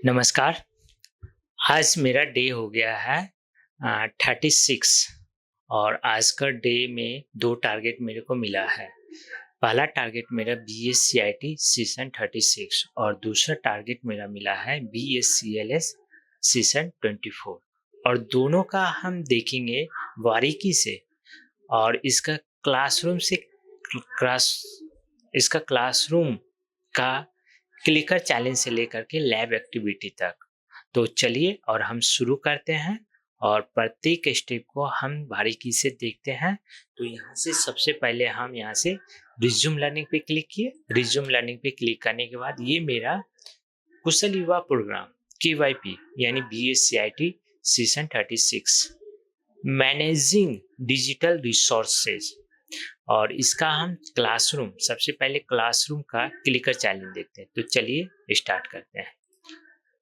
नमस्कार। आज मेरा डे हो गया है 36 और आज का डे में 2 टारगेट मेरे को मिला है। पहला टारगेट मेरा बीएससीआईटी सेशन 36 और दूसरा टारगेट मेरा मिला है बीएससीएलएस सेशन 24 और दोनों का हम देखेंगे बारीकी से और क्लासरूम से क्लास इसका क्लासरूम का क्लिकर चैलेंज से लेकर के लैब एक्टिविटी तक। तो चलिए और हम शुरू करते हैं और प्रत्येक स्टेप को हम बारीकी से देखते हैं। तो यहाँ से सबसे पहले हम यहाँ से रिज्यूम लर्निंग पे क्लिक किए। रिज्यूम लर्निंग पे क्लिक करने के बाद ये मेरा कुशल युवा प्रोग्राम KYP यानी BSCIT session 36 managing digital resources और इसका हम क्लासरूम सबसे पहले क्लासरूम का क्लिकर चैलेंज देखते हैं। तो चलिए स्टार्ट करते हैं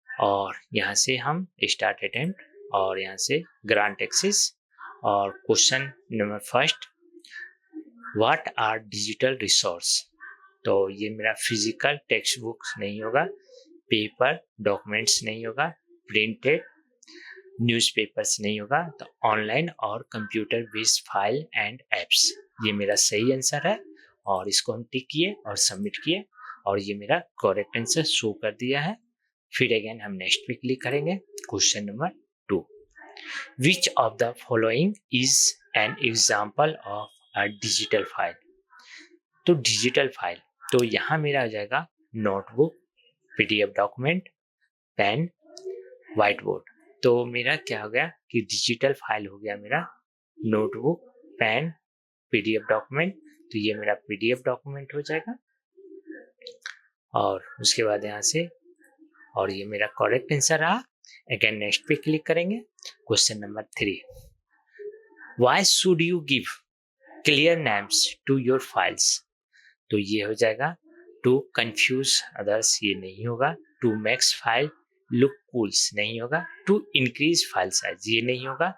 और यहाँ से हम स्टार्ट अटेम्प्ट और यहाँ से ग्रांट एक्सेस और question number first, what are digital resource. तो ये मेरा फिजिकल टेक्स्ट बुक्स नहीं होगा, पेपर डॉक्यूमेंट्स नहीं होगा, प्रिंटेड न्यूज़पेपर्स नहीं होगा, तो ऑनलाइन और computer based file and apps. ये मेरा सही आंसर है और इसको हम टिक किए और सबमिट किए और ये मेरा करेक्ट आंसर शो कर दिया है। फिर अगेन हम नेक्स्ट पे क्लिक करेंगे। Question number 2, which of the following is an example of a digital file. तो डिजिटल फाइल तो यहाँ मेरा आ जाएगा notebook, PDF document, pen, white board. तो मेरा क्या हो गया कि डिजिटल फाइल हो गया मेरा नोटबुक, पेन, PDF डॉक्यूमेंट। तो ये मेरा PDF डॉक्यूमेंट हो जाएगा और उसके बाद यहाँ से और ये मेरा करेक्ट आंसर रहा। अगेन नेक्स्ट पे क्लिक करेंगे। Question number 3, why should you give clear names to your files. तो ये हो जाएगा टू कंफ्यूज अदर्स, ये नहीं होगा। To makes file look cools नहीं होगा। टू इंक्रीज फाइल साइज ये नहीं होगा।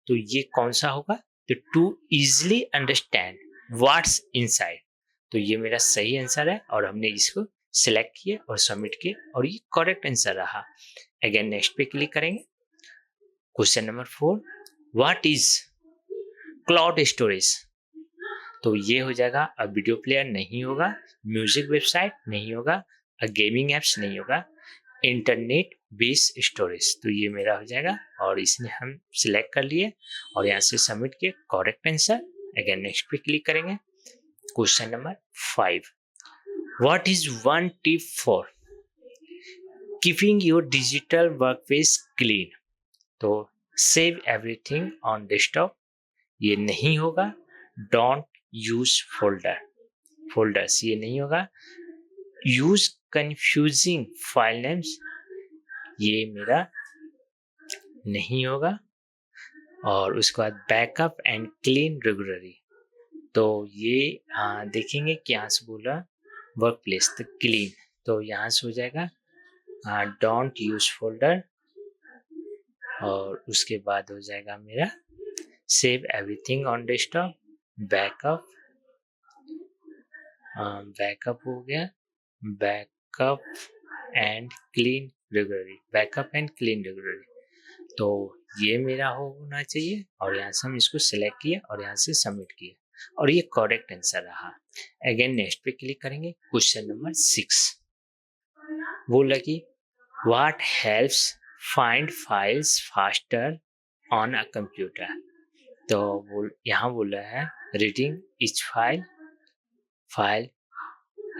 तो ये कौन सा होगा, तो to easily understand what's inside. तो ये मेरा सही आंसर है और हमने इसको सिलेक्ट किए और सबमिट किए और ये करेक्ट आंसर रहा। अगेन नेक्स्ट पे क्लिक करेंगे। Question number 4, what is cloud storage. तो ये हो जाएगा अ वीडियो प्लेयर नहीं होगा, म्यूजिक वेबसाइट नहीं होगा, अ गेमिंग एप्स नहीं होगा, इंटरनेट बेस्ड स्टोरेज। तो ये मेरा हो जाएगा और इसमें हम सिलेक्ट कर लिए और यहाँ से सबमिट किए करेक्ट आंसर। अगेन नेक्स्ट पे क्लिक करेंगे। Question number 5, what is one tip for keeping your digital workspace clean. तो सेव एवरीथिंग ऑन डेस्कटॉप ये नहीं होगा। डोंट यूज फोल्डर्स ये नहीं होगा। यूज कंफ्यूजिंग फाइल नेम्स ये मेरा नहीं होगा और उसके बाद बैकअप एंड क्लीन रेगुलरली। तो ये देखेंगे कि यहाँ से बोला वर्क प्लेस तो क्लीन, तो यहाँ से हो जाएगा डोंट यूज फोल्डर और उसके बाद हो जाएगा मेरा save everything on desktop, backup हो गया, बैकअप एंड क्लीन रेगुलरली। तो ये मेरा होना चाहिए और यहाँ से हम इसको सिलेक्ट किए और यहाँ से सबमिट किए और ये करेक्ट आंसर रहा। अगेन नेक्स्ट पे क्लिक करेंगे। क्वेश्चन नंबर 6 बोला कि what helps find files faster on a computer. तो यहाँ बोला है reading etch file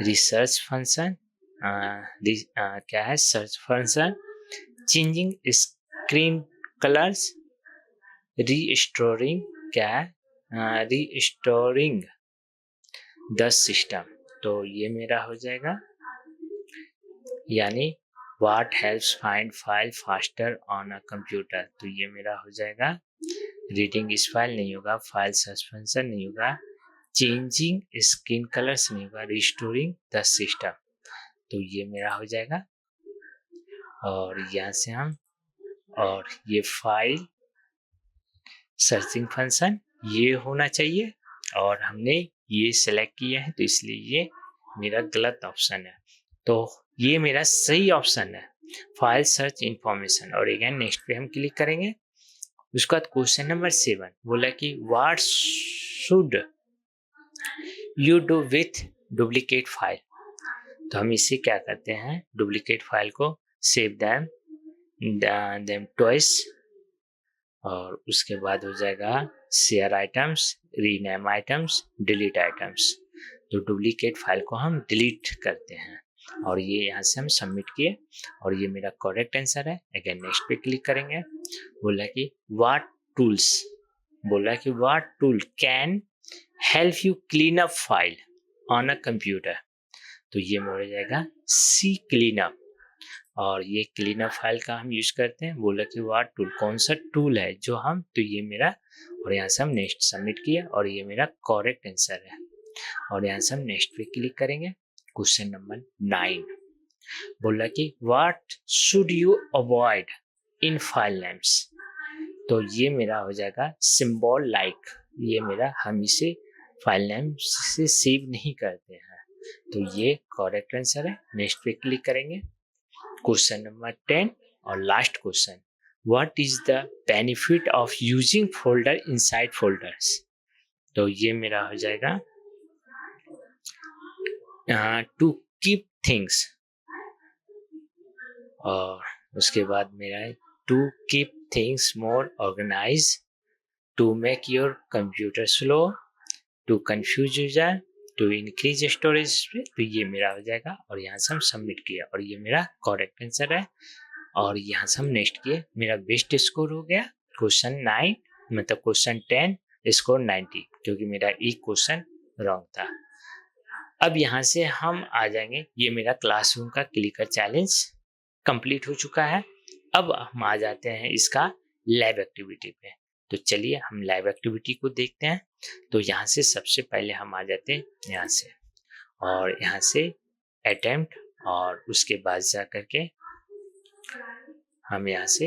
research function, क्या है search function, changing screen colours, restoring क्या है रीस्टोरिंग द सिस्टम। तो ये मेरा हो जाएगा यानी what helps find file faster on a computer. तो ये मेरा हो जाएगा रीडिंग इस फाइल नहीं होगा, फाइल सस्पेंशन नहीं होगा, चेंजिंग स्क्रीन कलर्स नहीं होगा, रिस्टोरिंग द सिस्टम। तो ये मेरा हो जाएगा और यहाँ से हम और ये फाइल सर्चिंग फंक्शन ये होना चाहिए और हमने ये सिलेक्ट किया है तो इसलिए ये मेरा गलत ऑप्शन है। तो ये मेरा सही ऑप्शन है फाइल सर्च इंफॉर्मेशन और अगेन नेक्स्ट पे हम क्लिक करेंगे। उसके बाद क्वेश्चन नंबर 7 बोला कि what should you do with duplicate file. तो हम इससे क्या करते हैं, डुप्लीकेट फाइल को सेव देम ट्वाइस और उसके बाद हो जाएगा share items, rename items, delete items. तो डुप्लीकेट फाइल को हम डिलीट करते हैं और ये यहाँ से हम सबमिट किए और ये मेरा करेक्ट आंसर है। अगेन नेक्स्ट पे क्लिक करेंगे। बोला कि व्हाट टूल्स, बोला कि what tool can help you clean up file on a computer. तो ये हो जाएगा सी क्लीन अप और ये क्लीन अप फाइल का हम यूज करते हैं। बोला कि व्हाट टूल, कौन सा टूल है जो हम, तो ये मेरा, और यहाँ से हम नेक्स्ट सबमिट किया और ये मेरा करेक्ट आंसर है और यहाँ से हम नेक्स्ट पे क्लिक करेंगे। क्वेश्चन नंबर 9 बोला कि what should you avoid in file names. तो ये मेरा हो जाएगा सिंबल लाइक, ये मेरा हम इसे फाइल नेम से सेव नहीं करते हैं। तो ये करेक्ट आंसर है। नेक्स्ट पे क्लिक करेंगे। क्वेश्चन नंबर 10 और last question, what is the benefit of using folder inside folders. तो ये मेरा हो जाएगा टू कीप थिंग्स और उसके बाद मेरा है to keep things more organize, to make your computer slow, to confuse user, to increase storage space. तो ये मेरा हो जाएगा और यहाँ से हम सबमिट किया और ये मेरा करेक्ट आंसर है और यहाँ से हम नेक्स्ट किए। मेरा बेस्ट स्कोर हो गया क्वेश्चन 9, मतलब क्वेश्चन 10 स्कोर 90, क्योंकि मेरा एक क्वेश्चन रॉन्ग था। अब यहाँ से हम आ जाएंगे, ये मेरा क्लासरूम का क्लिकर चैलेंज कंप्लीट हो चुका है। अब हम आ जाते हैं इसका लैब एक्टिविटी पे। तो चलिए हम लैब एक्टिविटी को देखते हैं। तो यहाँ से सबसे पहले हम आ जाते हैं यहाँ से और यहाँ से अटेम्प्ट और उसके बाद जा करके हम यहाँ से,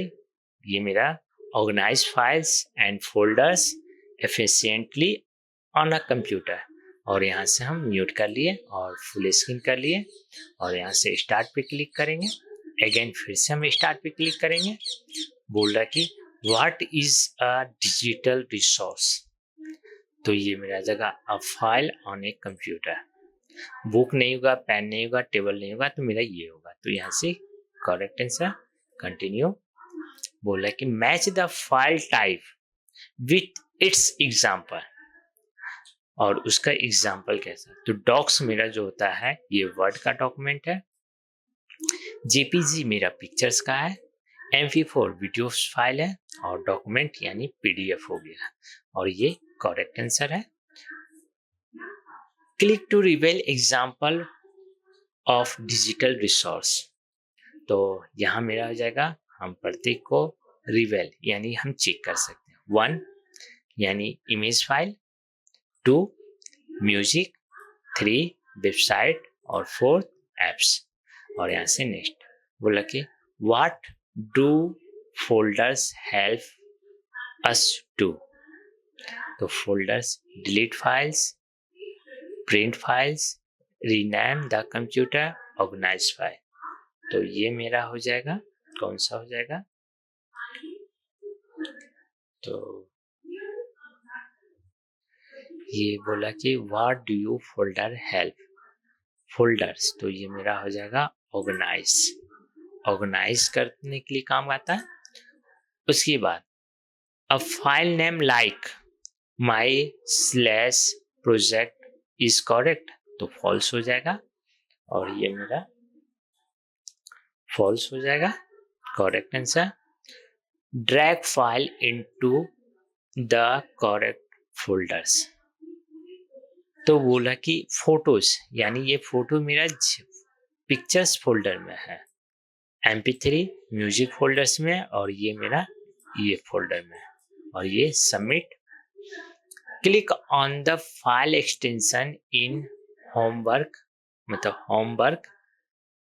ये मेरा organize files and folders efficiently on a computer, और यहाँ से हम म्यूट कर लिए और फुल स्क्रीन कर लिए और यहाँ से स्टार्ट पे क्लिक करेंगे। अगेन फिर से हम स्टार्ट पे क्लिक करेंगे। बोल रहा कि what is a digital resource. तो ये मेरा जगह a file on a computer. Book नहीं होगा, पेन नहीं होगा, टेबल नहीं होगा, तो मेरा ये होगा। तो यहाँ से करेक्ट आंसर कंटिन्यू। बोला कि match the file type with its example, और उसका एग्जाम्पल कैसा। तो डॉक्स मेरा जो होता है ये वर्ड का डॉक्यूमेंट है, जेपीजी मेरा पिक्चर्स का है, MP4 वीडियो फाइल है और डॉक्यूमेंट यानी PDF हो गया और ये करेक्ट आंसर है। Click to reveal example of digital resource. तो यहाँ मेरा हो जाएगा, हम प्रत्येक को रिवेल यानी हम चेक कर सकते हैं। 1 यानी इमेज फाइल, 2 म्यूजिक, 3 वेबसाइट और 4 एप्स। और यहाँ से नेक्स्ट बोला कि what do folders help us to. तो folders delete files, print files, rename the computer, organise file. तो ये मेरा हो जाएगा, कौन सा हो जाएगा, तो ये बोला कि what do you folder help folders. तो ये मेरा हो जाएगा ऑर्गेनाइज, ऑर्गेनाइज करने के लिए काम आता है। उसके बाद a file name like my slash project is correct, तो फॉल्स हो जाएगा और ये मेरा फॉल्स हो जाएगा। Correct answer drag file into the correct folders. तो बोला कि फोटोज यानी ये फोटो मेरा पिक्चर्स फोल्डर में है, MP3 म्यूजिक फोल्डर्स में और ये मेरा ये फोल्डर में, और ये submit. Click on the file extension in homework, मतलब होमवर्क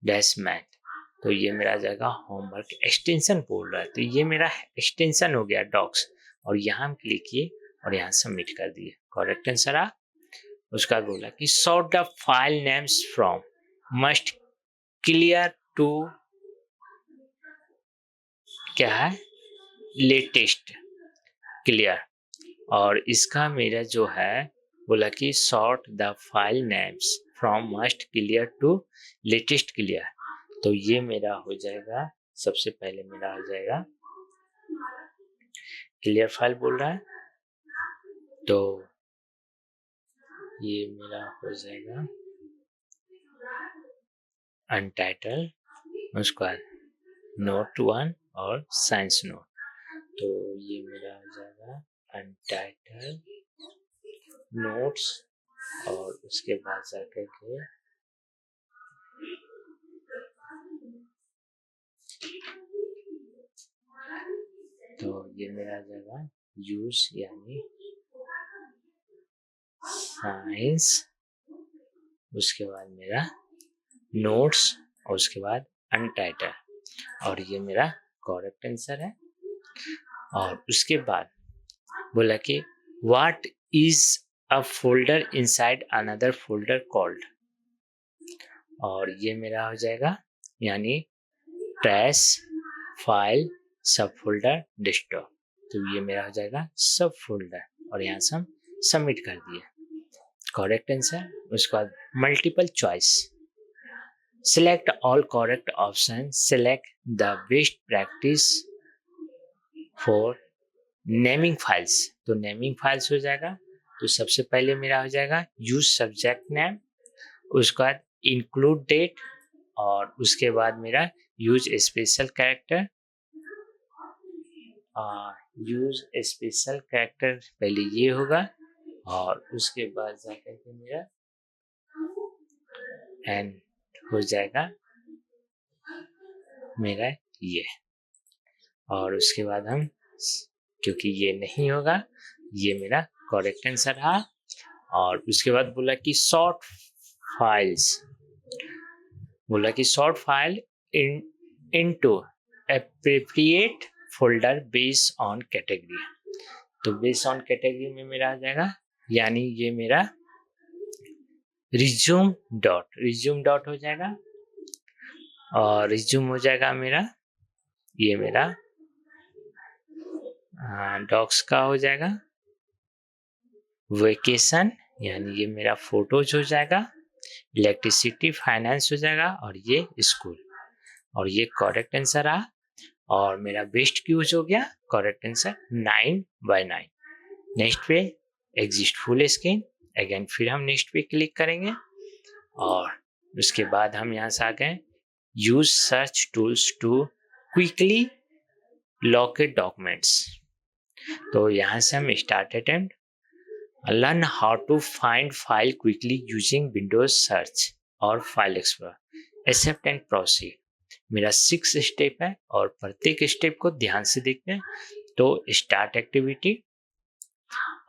डैश मैथ। तो ये मेरा जाएगा होमवर्क एक्सटेंशन बोल रहा है, तो ये मेरा एक्सटेंशन हो गया डॉक्स और यहाँ हम क्लिक किए और यहाँ सबमिट कर दिए। करेक्ट आंसर आ। उसका बोला कि sort the file names from must clear to क्या है, लेटेस्ट क्लियर। और इसका मेरा जो है बोला कि sort the file names from must clear to latest clear. तो ये मेरा हो जाएगा, सबसे पहले मेरा हो जाएगा क्लियर फाइल बोल रहा है, तो ये मेरा हो जाएगा अनटाइटल, उसके बाद नोट 1 और साइंस नोट। तो ये मेरा हो जाएगा अनटाइटल नोट्स, और उसके बाद जाकर के तो ये मेरा आ जाएगा यूज यानी साइंस, उसके बाद मेरा नोट्स और उसके बाद अनटाइटल, और ये मेरा करेक्ट आंसर है। और उसके बाद बोला कि what is a folder inside another folder called, और ये मेरा हो जाएगा यानी ट्रैश, फाइल, सब फोल्डर, डेस्कटॉप। तो ये मेरा हो जाएगा सब फोल्डर, और यहाँ से हम सबमिट कर दिए करेक्ट आंसर। उसके बाद multiple choice, select all correct option, select the best practice for naming files. तो नेमिंग फाइल्स हो जाएगा, तो सबसे पहले मेरा हो जाएगा यूज सब्जेक्ट नेम, उसके बाद इंक्लूड डेट, और उसके बाद मेरा use special character, use special character पहले ये होगा, और उसके बाद जाकर के मेरा एंड हो जाएगा मेरा ये, और उसके बाद हम, क्योंकि ये नहीं होगा, ये मेरा करेक्ट आंसर रहा। और उसके बाद बोला कि शॉर्ट फाइल्स, बोला कि short file into appropriate folder based on category. तो बेस्ड ऑन कैटेगरी में मेरा आ जाएगा, यानी ये मेरा रिज्यूम डॉट हो जाएगा, और रिज्यूम हो जाएगा मेरा, ये मेरा डॉक्स का हो जाएगा, वेकेशन यानी ये मेरा फोटोज हो जाएगा, इलेक्ट्रिसिटी फाइनेंस हो जाएगा, और ये स्कूल, और ये करेक्ट आंसर रहा। और मेरा बेस्ट क्यूज हो गया करेक्ट आंसर 9/9। नेक्स्ट पे एग्जिस्ट फुल स्क्रीन, अगेन फिर हम नेक्स्ट पे क्लिक करेंगे, और उसके बाद हम यहाँ से आ गए use search tools to quickly locate documents. तो यहाँ से हम start attempt, learn how to find file quickly using Windows search और file explorer, accept and proceed. मेरा 6 स्टेप है, और प्रत्येक स्टेप को ध्यान से देखते हैं। तो start activity,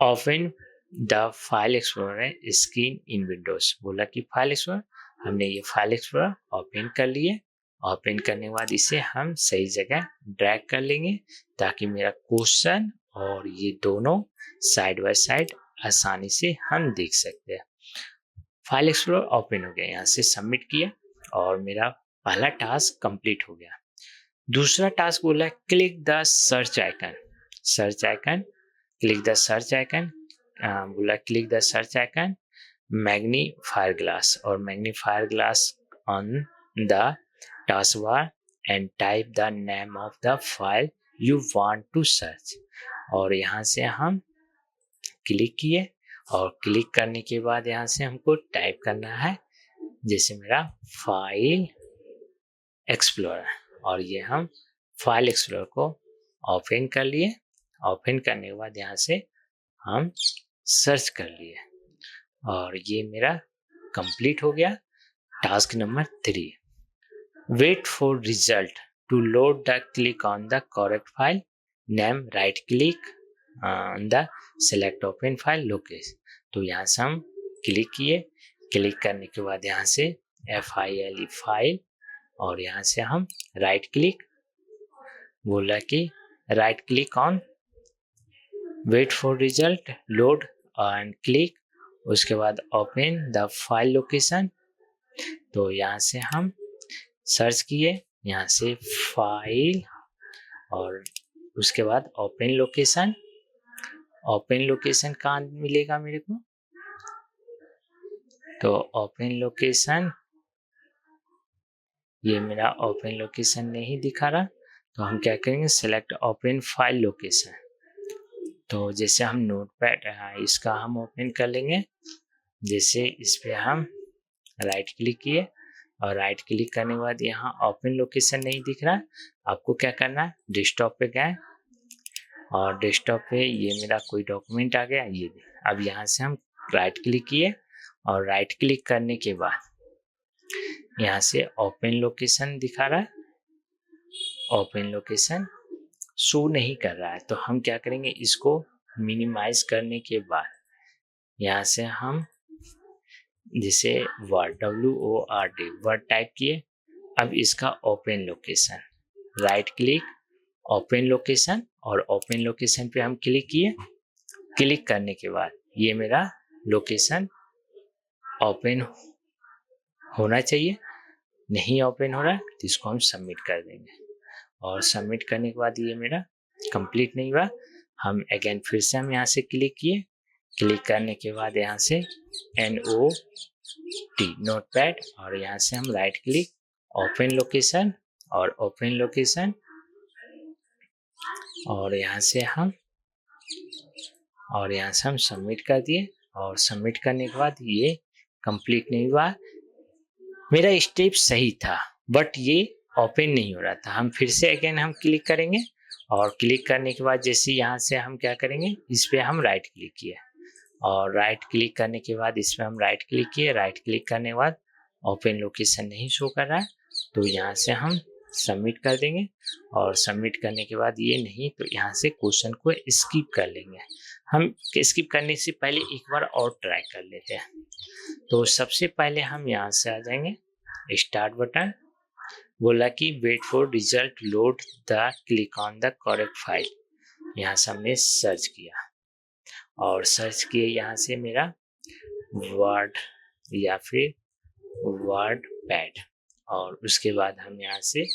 open the file explorer screen in Windows. बोला कि फाइल एक्सप्लोरर, हमने ये फाइल एक्सप्लोरर ओपन कर लिए। ओपन करने के बाद इसे हम सही जगह ड्रैग कर लेंगे, ताकि मेरा क्वेश्चन और ये दोनों साइड बाय साइड आसानी से हम देख सकते हैं। फाइल एक्सप्लोरर ओपन हो गया, यहाँ से सबमिट किया, और मेरा पहला टास्क कंप्लीट हो गया। दूसरा टास्क बोला click the search icon, search icon, click the search icon, बोला click the search icon magnifier glass, और magnifier glass on the task bar and type the name of the file you want to search. और यहाँ से हम click किए, और click करने के बाद यहाँ से हमको टाइप करना है, जैसे मेरा फाइल एक्सप्लोरर, और ये हम फाइल एक्सप्लोरर को ओपन कर लिए। ओपन करने के बाद यहाँ से हम सर्च कर लिए, और ये मेरा कंप्लीट हो गया। Task number 3, wait for result to load the, click on the correct file name, right click on the select open file location. तो यहाँ से हम क्लिक किए, क्लिक करने के बाद यहाँ से FILE फाइल, और यहाँ से हम राइट क्लिक, बोला कि right click on wait for result load and click, उसके बाद ओपन द फाइल लोकेशन। तो यहाँ से हम सर्च किए, यहाँ से फाइल और उसके बाद ओपन लोकेशन। ओपन लोकेशन कहाँ मिलेगा मेरे को? तो ओपन लोकेशन, ये मेरा ओपन लोकेशन नहीं दिखा रहा, तो हम क्या करेंगे, सेलेक्ट ओपन फाइल लोकेशन। तो जैसे हम नोटपैड इसका हम ओपन कर लेंगे, जैसे इस पे हम राइट क्लिक किए और राइट क्लिक करने के बाद यहाँ ओपन लोकेशन नहीं दिख रहा, आपको क्या करना है, डेस्कटॉप पे गए और डेस्कटॉप पे ये मेरा कोई डॉक्यूमेंट आ गया, ये अब यहाँ से हम राइट क्लिक किए और राइट क्लिक करने के बाद यहाँ से ओपन लोकेशन दिखा रहा है, ओपन लोकेशन शो नहीं कर रहा है। तो हम क्या करेंगे, इसको मिनिमाइज करने के बाद यहाँ से हम जैसे वर्ड WORD वर्ड टाइप किए, अब इसका open location, right click, open location, और ओपन लोकेशन पे हम क्लिक किए। क्लिक करने के बाद ये मेरा लोकेशन ओपन होना चाहिए, नहीं ओपन हो रहा है तो इसको हम सबमिट कर देंगे। और सबमिट करने के बाद ये मेरा कंप्लीट नहीं हुआ, हम अगेन फिर से हम यहाँ से क्लिक किए। क्लिक करने के बाद यहाँ से NOT नोटपैड, और यहाँ से हम राइट क्लिक, ओपन लोकेशन, और ओपन लोकेशन, और यहाँ से हम सबमिट कर दिए। और सबमिट करने के बाद ये कंप्लीट नहीं हुआ, मेरा स्टेप सही था बट ये ओपन नहीं हो रहा था। हम फिर से अगेन हम क्लिक करेंगे और क्लिक करने के बाद जैसे यहाँ से हम क्या करेंगे, इस पे हम राइट क्लिक किए और राइट क्लिक करने के बाद इस पे हम राइट क्लिक किए। राइट क्लिक करने के बाद ओपन लोकेशन नहीं शो कर रहा है, तो यहाँ से हम सबमिट कर देंगे। और सबमिट करने के बाद ये नहीं, तो यहाँ से क्वेश्चन को स्किप कर लेंगे। हम स्किप करने से पहले एक बार और ट्राई कर लेते हैं। तो सबसे पहले हम यहाँ से आ जाएंगे, स्टार्ट बटन, बोला कि wait for result load the, click on the correct file. यहाँ से हमने सर्च किया और सर्च किए यहाँ से मेरा वर्ड या फिर वर्ड पैड, और उसके बाद हम यहाँ से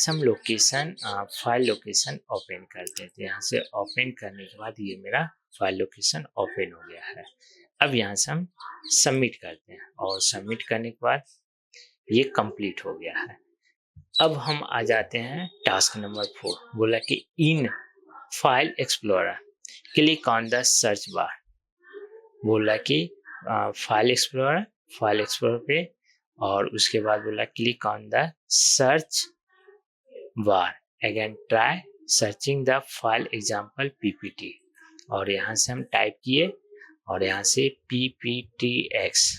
हम लोकेशन फाइल लोकेशन ओपन करते हैं। तो यहाँ से ओपन करने के बाद ये मेरा फाइल लोकेशन ओपन हो गया है। अब यहाँ से हम सबमिट करते हैं और सबमिट करने के बाद ये कंप्लीट हो गया है। अब हम आ जाते हैं टास्क नंबर 4, बोला कि in file explorer click on the search bar. बोला कि फाइल एक्सप्लोरर पे, और उसके बाद बोला click on the search bar, again try searching the file example PPT, और यहाँ से हम टाइप किए और यहाँ से PPTX,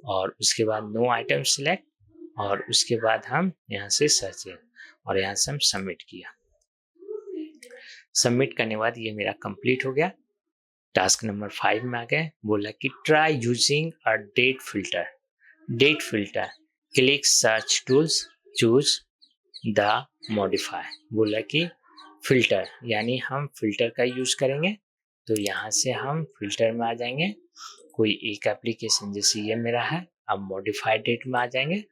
और उसके बाद नो आइटम सिलेक्ट, और उसके बाद हम यहाँ से सर्च और यहाँ से हम सबमिट किया। सबमिट करने के बाद ये मेरा कंप्लीट हो गया। टास्क नंबर 5 में आ गए, बोला कि try using a date filter, click search tools, choose the modify. बोला कि फिल्टर यानी हम फिल्टर का यूज करेंगे, तो यहाँ से हम फिल्टर में आ जाएंगे, कोई एक एप्लीकेशन जैसे ये मेरा है। अब मॉडिफाइड डेट में आ जाएंगे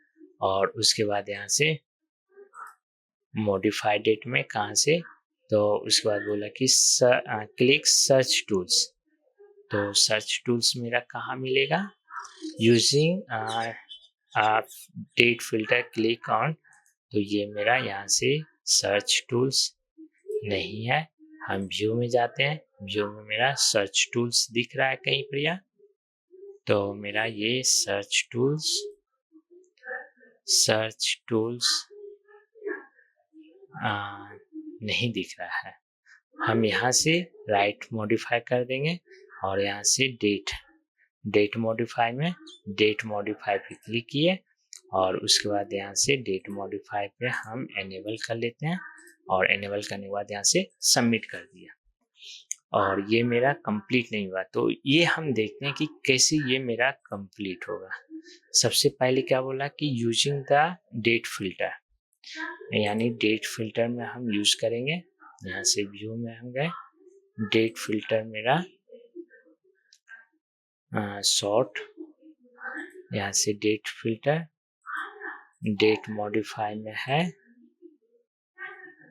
और उसके बाद यहाँ से मॉडिफाइड डेट में कहाँ से, तो उसके बाद बोला कि क्लिक सर्च टूल्स, तो सर्च टूल्स मेरा कहाँ मिलेगा, using date filter click on, तो ये मेरा यहाँ से सर्च टूल्स नहीं है। हम व्यू में जाते हैं, व्यू में मेरा सर्च टूल्स दिख रहा है कहीं पर, या तो मेरा ये सर्च टूल्स नहीं दिख रहा है। हम यहाँ से राइट मॉडिफाई कर देंगे और यहाँ से डेट मॉडिफाई में डेट मॉडिफाई पे क्लिक किए और उसके बाद यहाँ से डेट मॉडिफाई पे हम एनेबल कर लेते हैं, और एनेबल करने के बाद यहाँ से सबमिट कर दिया और ये मेरा कंप्लीट नहीं हुआ। तो ये हम देखते हैं कि कैसे ये मेरा कंप्लीट होगा। सबसे पहले क्या बोला कि यूजिंग द डेट फिल्टर, यानी डेट फिल्टर में हम यूज करेंगे। यहाँ से व्यू में हम गए, डेट फिल्टर मेरा शॉर्ट, यहाँ से डेट फिल्टर डेट मॉडिफाई में है,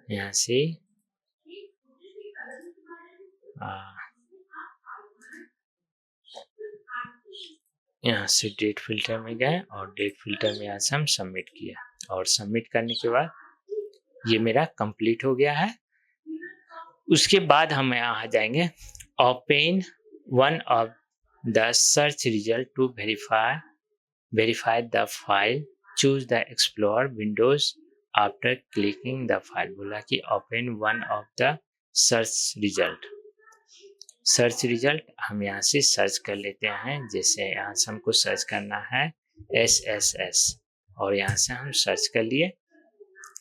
यहाँ से यहाँ से डेट फिल्टर में गए और डेट फिल्टर में यहाँ से हम सबमिट किया और सबमिट करने के बाद ये मेरा कंप्लीट हो गया है। उसके बाद हम यहाँ आ जाएंगे open one of the search result to verify the file, choose the explore windows after clicking the file. बोला कि open one of the search result हम यहाँ से सर्च कर लेते हैं। जैसे यहाँ से हमको सर्च करना है SSS और यहाँ से हम सर्च कर लिए।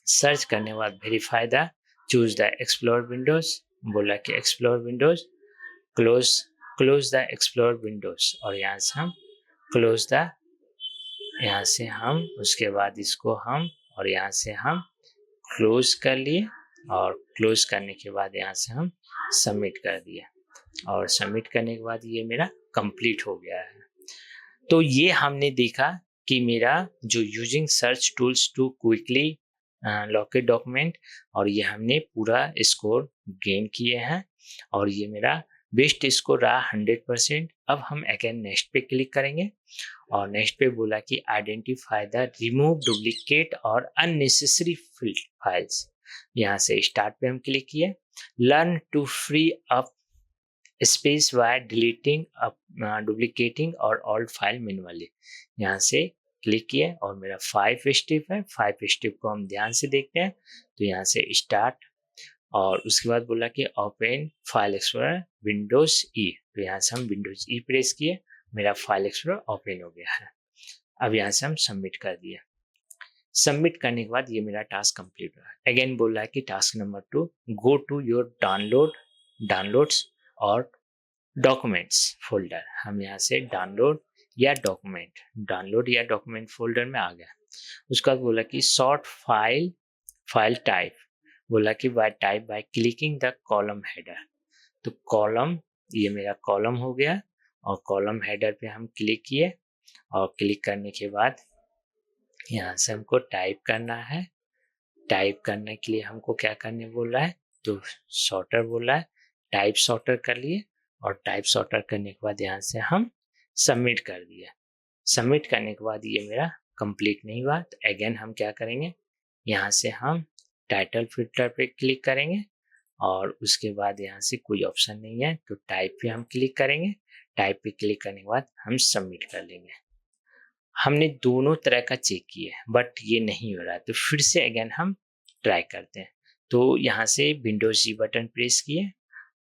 सर्च करने के बाद verify the choose the explore Windows, बोला कि explore Windows, close the explore Windows और यहाँ से हम क्लोज द, यहाँ से हम उसके बाद इसको हम और यहाँ से हम क्लोज कर लिए और क्लोज करने के बाद यहाँ से हम सबमिट कर दिए और सबमिट करने के बाद ये मेरा कंप्लीट हो गया है। तो ये हमने देखा कि मेरा जो using search tools to quickly locate document, और ये हमने पूरा स्कोर गेन किए हैं और ये मेरा बेस्ट स्कोर रहा 100%। अब हम अगेन नेक्स्ट पे क्लिक करेंगे और नेक्स्ट पे बोला कि आइडेंटिफाई द रिमूव डुप्लीकेट और अननेसेसरी फाइल्स। यहाँ से स्टार्ट पे हम क्लिक किए। Learn to free up space by deleting duplicating और ऑल्ड फाइल मैनुअली। यहाँ से क्लिक किए और मेरा 5 स्टेप है। 5 स्टेप को हम ध्यान से देखते हैं। तो यहाँ से स्टार्ट और उसके बाद बोला कि ओपन फाइल एक्सप्लोरर विंडोज ई। तो यहाँ से हम विंडोज ई प्रेस किए, मेरा फाइल एक्सप्लोरर ओपन हो गया है। अब यहाँ से हम सबमिट कर दिए। सबमिट करने के बाद ये मेरा टास्क कंप्लीट हुआ। अगेन बोला है कि task number 2, go to your downloads और डॉक्यूमेंट्स फोल्डर। हम यहाँ से डाउनलोड या डॉक्यूमेंट फोल्डर में आ गया। उसके बाद बोला कि सॉर्ट फाइल टाइप, बोला कि by clicking the column header. तो कॉलम, ये मेरा कॉलम हो गया और कॉलम हेडर पे हम क्लिक किए और क्लिक करने के बाद यहाँ से हमको टाइप करना है। टाइप करने के लिए हमको क्या करने बोल रहा है, तो सॉर्टर बोल रहा है, टाइप सॉर्टर कर लिए और टाइप सॉर्टर करने के बाद यहाँ से हम सबमिट कर दिया। सबमिट करने के बाद ये मेरा कंप्लीट नहीं हुआ। तो अगेन हम क्या करेंगे, यहाँ से हम टाइटल फिल्टर पे क्लिक करेंगे और उसके बाद यहाँ से कोई ऑप्शन नहीं है तो टाइप पे हम क्लिक करेंगे। टाइप पे क्लिक करने के बाद हम सबमिट कर लेंगे। हमने दोनों तरह का चेक किया बट ये नहीं हो रहा है, तो फिर से अगेन हम ट्राई करते हैं। तो यहाँ से विंडोज जी बटन प्रेस किए,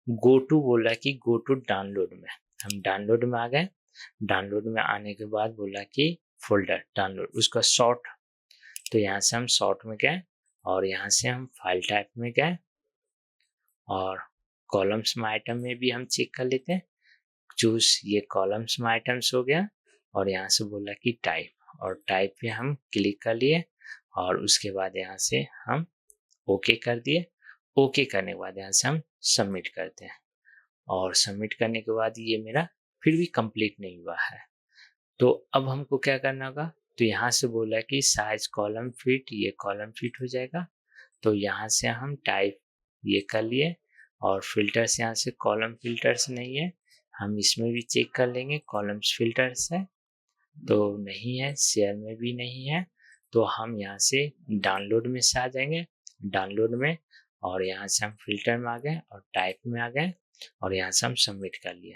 गो टू बोला कि गो टू डाउनलोड में, हम डाउनलोड में आ गए। डाउनलोड में आने के बाद बोला कि फोल्डर डाउनलोड, उसका शॉर्ट, तो यहाँ से हम शॉर्ट में गए और यहाँ से हम फाइल टाइप में गए और कॉलम्स में आइटम में भी हम चेक कर लेते हैं। चूज, ये कॉलम्स में आइटम्स हो गया और यहाँ से बोला कि टाइप, और टाइप पे हम क्लिक कर लिए और उसके बाद यहाँ से हम ओके कर दिए। ओके करने के बाद यहाँ से हम सबमिट करते हैं और सबमिट करने के बाद ये मेरा फिर भी कंप्लीट नहीं हुआ है। तो अब हमको क्या करना होगा, तो यहाँ से बोला कि साइज कॉलम फिट, ये कॉलम फिट हो जाएगा। तो यहाँ से हम टाइप ये कर लिए और फिल्टर्स, यहाँ से कॉलम फिल्टर्स नहीं है, हम इसमें भी चेक कर लेंगे कॉलम्स फिल्टर्स है तो नहीं है, शेयर में भी नहीं है। तो हम यहाँ से डाउनलोड में से आ जाएंगे, डाउनलोड में, और यहाँ से हम फिल्टर में आ गए और टाइप में आ गए और यहाँ से हम सबमिट कर लिए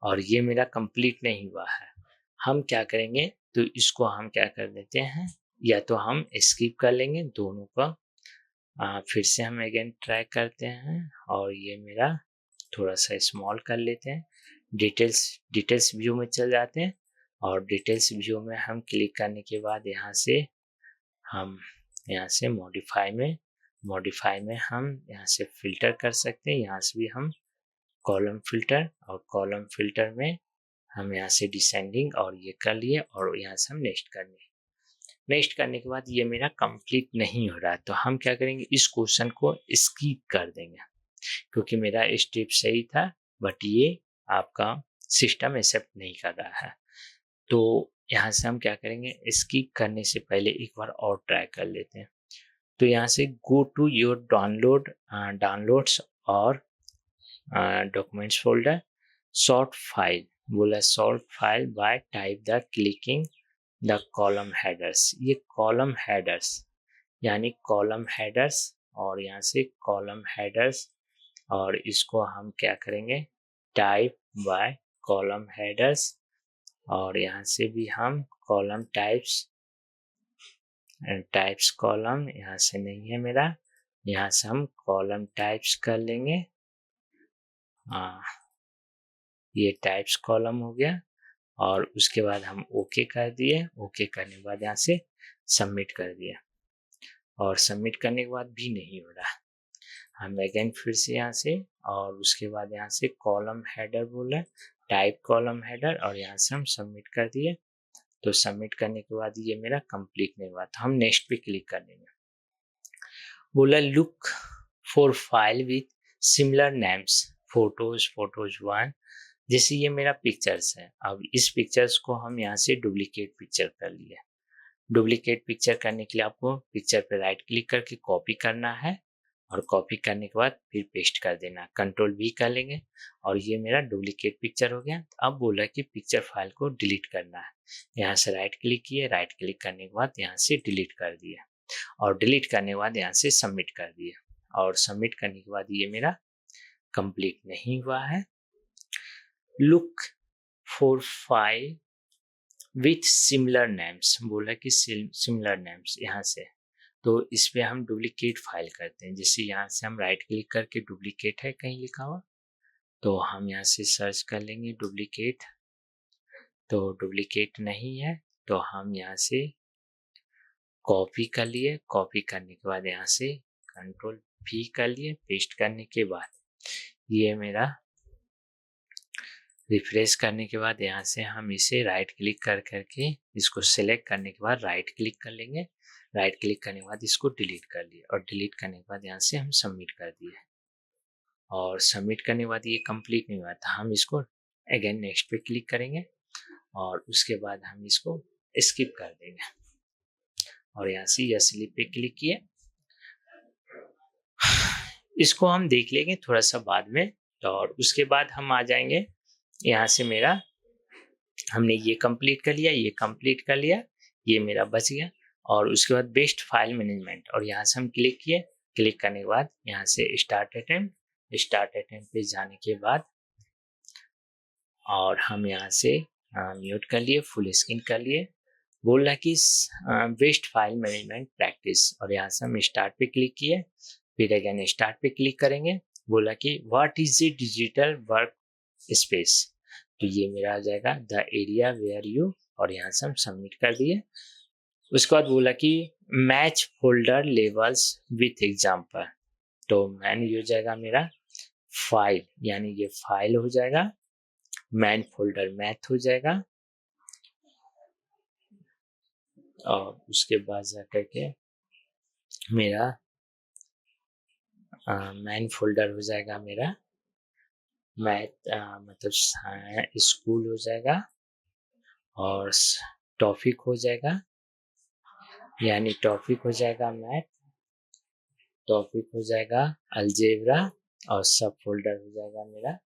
और ये मेरा कंप्लीट नहीं हुआ है। हम क्या करेंगे, तो इसको हम क्या कर देते हैं, या तो हम स्किप कर लेंगे दोनों का। फिर से हम अगेन ट्राई करते हैं और ये मेरा थोड़ा सा स्मॉल कर लेते हैं। डिटेल्स व्यू में चल जाते हैं और डिटेल्स व्यू में हम क्लिक करने के बाद यहाँ से हम यहाँ से मॉडिफाई में हम यहाँ से फिल्टर कर सकते हैं। यहाँ से भी हम कॉलम फिल्टर, और कॉलम फिल्टर में हम यहाँ से डिसेंडिंग और ये कर लिए और यहाँ से हम नेक्स्ट करने के बाद ये मेरा कंप्लीट नहीं हो रहा है। तो हम क्या करेंगे, इस क्वेश्चन को स्किप कर देंगे क्योंकि मेरा स्टेप सही था बट ये आपका सिस्टम एक्सेप्ट नहीं कर रहा है। तो यहाँ से हम क्या करेंगे, स्किप करने से पहले एक बार और ट्राई कर लेते हैं। तो यहाँ से गो टू योर डाउनलोड्स और डॉक्यूमेंट्स फोल्डर, सॉर्ट फाइल, बोला sort file by type the clicking the column headers. ये कॉलम हेडर्स यानी कॉलम हेडर्स, और यहाँ से कॉलम हेडर्स, और इसको हम क्या करेंगे, टाइप बाय कॉलम हेडर्स, और यहाँ से भी हम कॉलम टाइप्स कॉलम, यहाँ से नहीं है मेरा, यहाँ से हम कॉलम टाइप्स कर लेंगे। ये टाइप्स कॉलम हो गया, और उसके बाद हम ओके कर दिए। ओके करने के बाद यहाँ से सबमिट कर दिया, और सबमिट करने के बाद भी नहीं हो रहा। हम अगेन फिर से यहाँ से, और उसके बाद यहाँ से कॉलम हेडर बोला, टाइप कॉलम हेडर, और यहाँ से हम सबमिट कर दिए। तो सबमिट करने के बाद ये मेरा कंप्लीट नहीं हुआ, तो हम नेक्स्ट पे क्लिक कर देंगे। बोला look for file with similar names, photos 1। जैसे ये मेरा पिक्चर्स है, अब इस पिक्चर्स को हम यहाँ से डुप्लीकेट पिक्चर कर लिए। डुप्लीकेट पिक्चर करने के लिए आपको पिक्चर पे राइट क्लिक करके कॉपी करना है, और कॉपी करने के बाद फिर पेस्ट कर देना, कंट्रोल V कर लेंगे, और ये मेरा डुप्लीकेट पिक्चर हो गया। अब बोला कि पिक्चर फाइल को डिलीट करना है। यहाँ से राइट क्लिक किए, राइट क्लिक करने के बाद यहाँ से डिलीट कर दिए, और डिलीट करने के बाद यहाँ से सबमिट कर दिए, और सबमिट करने के बाद ये मेरा कंप्लीट नहीं हुआ है। Look for file with similar names, बोला कि सिमिलर नेम्स, यहाँ से तो इस पे हम डुप्लीकेट फाइल करते हैं। जैसे यहाँ से हम राइट क्लिक करके डुप्लीकेट है कहीं लिखा हुआ, तो हम यहाँ से सर्च कर लेंगे डुप्लीकेट, तो डुप्लीकेट नहीं है, तो हम यहाँ से कॉपी कर लिए। कॉपी करने के बाद यहाँ से कंट्रोल V कर लिए। पेस्ट करने के बाद ये मेरा रिफ्रेश करने के बाद यहाँ से हम इसे राइट क्लिक कर करके इसको सिलेक्ट करने के बाद राइट क्लिक कर लेंगे। राइट क्लिक करने के बाद इसको डिलीट कर लिए, और डिलीट करने के बाद यहाँ से हम सबमिट कर दिए, और सबमिट करने के बाद ये कंप्लीट नहीं हुआ था, हम इसको अगेन नेक्स्ट पे क्लिक करेंगे, और उसके बाद हम इसको स्किप कर देंगे, और यहाँ से यस पे क्लिक किए। इसको हम देख लेंगे थोड़ा सा बाद में, और उसके बाद हम आ जाएंगे यहाँ से मेरा, हमने ये कंप्लीट कर लिया, ये कंप्लीट कर लिया, ये मेरा बच गया। और उसके बाद बेस्ट फाइल मैनेजमेंट, और यहाँ से हम क्लिक किए। क्लिक करने के बाद यहाँ से स्टार्ट अटेम्प्ट पे जाने के बाद, और हम यहाँ से म्यूट कर लिए, फुल स्क्रीन कर लिए। बोल रहा कि बेस्ट फाइल मैनेजमेंट प्रैक्टिस, और यहाँ से हम स्टार्ट पे क्लिक किए, फिर अगेन स्टार्ट पे क्लिक करेंगे। बोला कि what is the digital work space, तो ये मेरा आ जाएगा द एरिया वेयर यू, और यहाँ से हम सबमिट कर दिए। उसके बाद बोला कि match folder levels with example, तो मैन ये हो जाएगा मेरा फाइल, यानी ये फाइल हो जाएगा, मैन फोल्डर मैथ हो जाएगा, और उसके बाद जाकर के मेरा मैन फोल्डर हो जाएगा मेरा मैथ, मतलब स्कूल हो जाएगा, और टॉपिक हो जाएगा, यानी टॉपिक हो जाएगा मैथ, टॉपिक हो जाएगा अलजेब्रा, और सब फोल्डर हो जाएगा मेरा,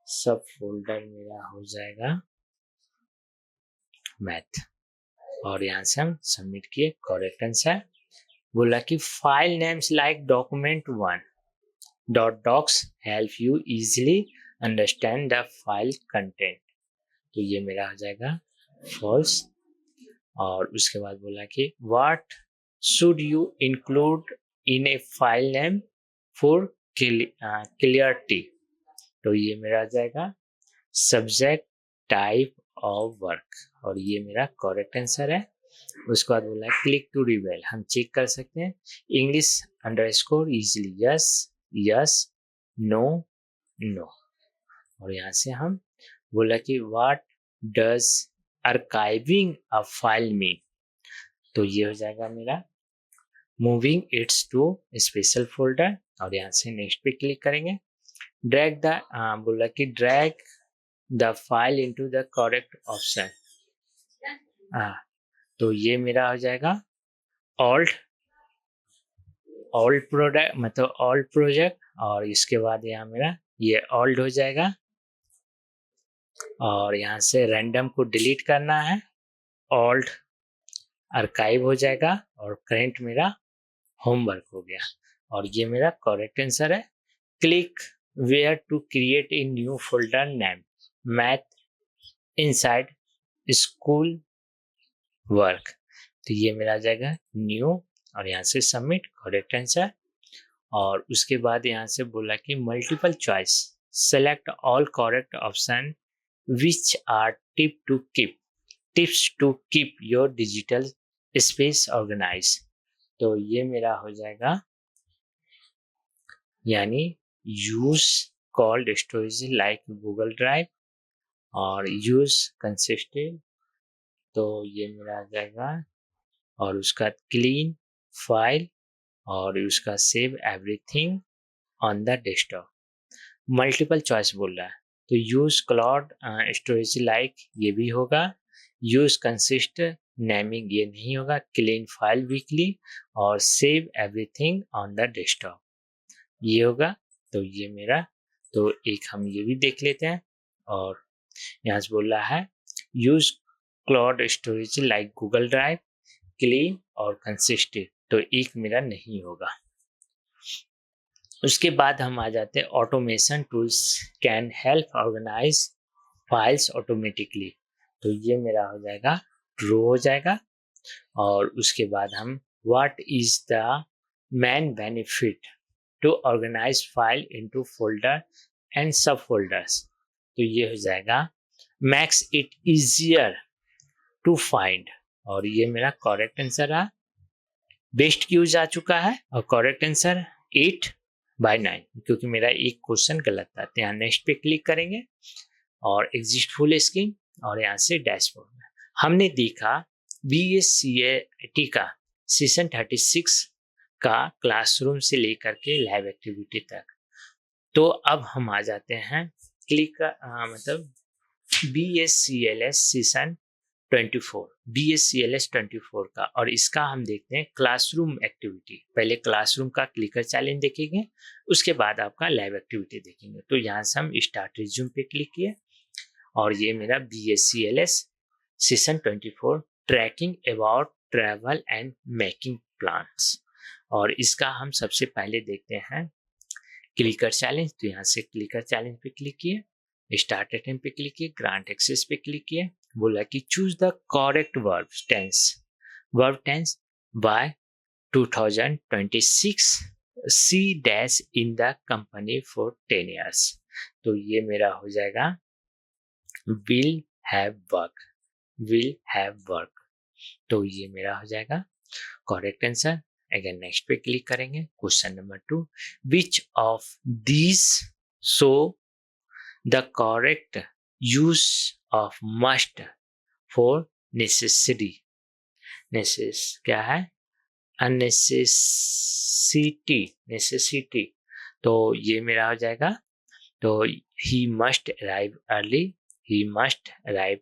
सब फोल्डर मेरा हो जाएगा मैथ, और यहाँ से हम सबमिट किए। करेक्ट आंसर बोला कि file names like document1 .docs help you easily understand the file content, तो ये मेरा हो जाएगा फॉल्स। और उसके बाद बोला कि what should you include in A file name for clarity, तो ये मेरा आ जाएगा सब्जेक्ट टाइप ऑफ वर्क, और ये मेरा करेक्ट आंसर है। उसके बाद बोला क्लिक टू रिवेल, हम चेक कर सकते हैं English underscore easily, yes yes, no no, और यहाँ से हम बोला कि what does archiving a file mean, तो ये हो जाएगा मेरा moving its to special folder, और यहाँ से नेक्स्ट पे क्लिक करेंगे। ड्रैग द बोला कि drag the file into the correct option, तो ये मेरा हो जाएगा ऑल्ट ओल्ड प्रोडक्ट मतलब ओल्ड प्रोजेक्ट, और इसके बाद यहाँ मेरा ये ओल्ड हो जाएगा, और यहाँ से रैंडम को डिलीट करना है, ओल्ड आर्काइव हो जाएगा, और करेंट मेरा होमवर्क हो गया, और ये मेरा करेक्ट आंसर है। Click where to create a new folder name math inside school work, तो ये मेरा आ जाएगा न्यू, और यहाँ से सबमिट करेक्ट आंसर। और उसके बाद यहाँ से बोला कि multiple choice select all correct option which are tips to keep your digital space organize, तो ये मेरा हो जाएगा यानी use cloud storage like Google drive, और यूज कंसिस्टेंट, तो ये मेरा आ जाएगा, और उसका क्लीन फाइल, और उसका save everything on the desktop. Multiple choice बोल रहा है, तो यूज क्लाउड स्टोरेज लाइक ये भी होगा, यूज कंसिस्ट नेमिंग ये नहीं होगा, क्लीन फाइल वीकली, और save everything on the desktop ये होगा। तो ये मेरा, तो एक हम ये भी देख लेते हैं, और यहाँ से बोल रहा है use cloud storage like Google drive, clean और कंसिस्टेंट, तो एक मेरा नहीं होगा। उसके बाद हम आ जाते हैं automation tools can help organize files automatically, तो ये मेरा हो जाएगा ट्रू हो जाएगा। और उसके बाद हम what is the main benefit to organize file into folder and sub folders, तो ये हो जाएगा makes it easier to find, और ये मेरा करेक्ट आंसर है। बेस्ट की यूज आ चुका है, और करेक्ट आंसर 8/9, क्योंकि मेरा एक क्वेश्चन गलत था। तो यहाँ नेक्स्ट पे क्लिक करेंगे, और एग्जिस्ट फुल स्क्रीन, और यहाँ से डैशबोर्ड में हमने देखा BSCAT का सेशन 36 का क्लासरूम से लेकर के लैब एक्टिविटी तक। तो अब हम आ जाते हैं क्लिक मतलब BSCLS सेशन 24, BSCLS 24 का, और इसका हम देखते हैं क्लासरूम एक्टिविटी। पहले क्लासरूम का क्लिकर चैलेंज देखेंगे, उसके बाद आपका लैब एक्टिविटी देखेंगे। तो यहाँ से हम स्टार्ट रिज्यूम पे क्लिक किए, और ये मेरा BSCLS session 24 tracking about travel and making plans, और इसका हम सबसे पहले देखते हैं क्लिकर चैलेंज। तो यहाँ से क्लिकर चैलेंज पे क्लिक किए, स्टार्ट अटेम्प्ट पे क्लिक किए, ग्रांट एक्सेस पे क्लिक किए, बोला कि choose the correct verb tense by 2026 C dash in the company for 10 years, तो ये मेरा हो जाएगा विल हैव वर्क, तो ये मेरा हो जाएगा करेक्ट आंसर। अगेन नेक्स्ट पे क्लिक करेंगे, question number 2, which of these show the correct use of must for necessity, क्या है नेसेसिटी, तो ये मेरा हो जाएगा, तो he must arrive early, he must arrive,